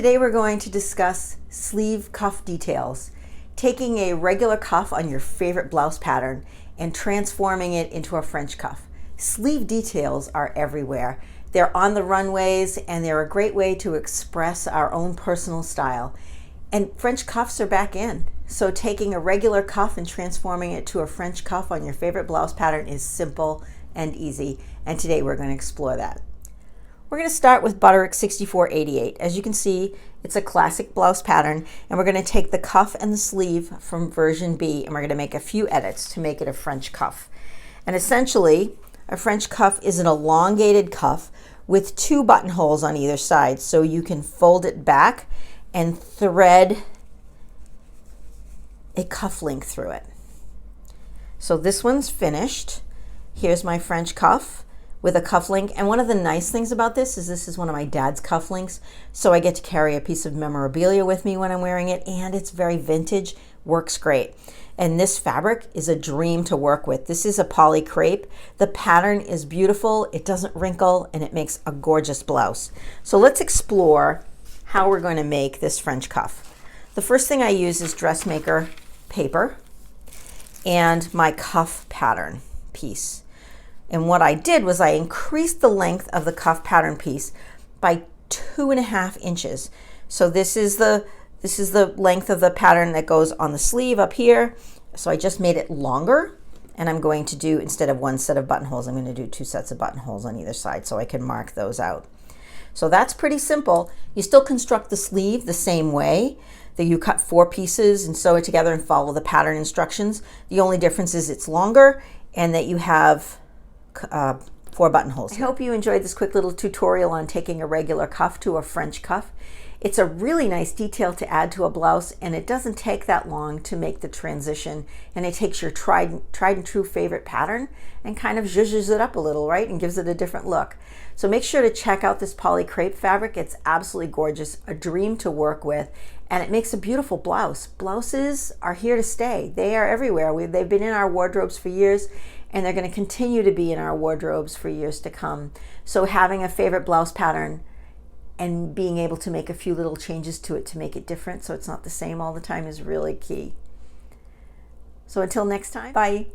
Today we're going to discuss sleeve cuff details, taking a regular cuff on your favorite blouse pattern and transforming it into a French cuff. Sleeve details are everywhere. They're on the runways and they're a great way to express our own personal style. And French cuffs are back in. So taking a regular cuff and transforming it to a French cuff on your favorite blouse pattern is simple and easy. And today we're going to explore that. We're going to start with Butterick 6488. As you can see, it's a classic blouse pattern, and we're going to take the cuff and the sleeve from version B, and we're going to make a few edits to make it a French cuff. And essentially, a French cuff is an elongated cuff with two buttonholes on either side, so you can fold it back and thread a cuff link through it. So this one's finished. Here's my French cuff with a cuff link, and one of the nice things about this is one of my dad's cuff links, so I get to carry a piece of memorabilia with me when I'm wearing it, and it's very vintage, works great. And this fabric is a dream to work with. This is a poly crepe. The pattern is beautiful, it doesn't wrinkle, and it makes a gorgeous blouse. So let's explore how we're going to make this French cuff. The first thing I use is dressmaker paper and my cuff pattern piece. And what I did was I increased the length of the cuff pattern piece by 2.5 inches. So this is the length of the pattern that goes on the sleeve up here. So I just made it longer, and I'm going to do, instead of one set of buttonholes, I'm going to do 2 sets of buttonholes on either side so I can mark those out. So that's pretty simple. You still construct the sleeve the same way, that you cut 4 pieces and sew it together and follow the pattern instructions. The only difference is it's longer and that you have 4 buttonholes. I hope you enjoyed this quick little tutorial on taking a regular cuff to a French cuff. It's a really nice detail to add to a blouse, and it doesn't take that long to make the transition, and it takes your tried and true favorite pattern and kind of zhuzhes it up a little, right, and gives it a different look. So make sure to check out this poly crepe fabric. It's absolutely gorgeous, a dream to work with, and it makes a beautiful blouse. Blouses are here to stay. They are everywhere. They've been in our wardrobes for years, and they're going to continue to be in our wardrobes for years to come. So having a favorite blouse pattern and being able to make a few little changes to it to make it different so it's not the same all the time is really key. So until next time, bye.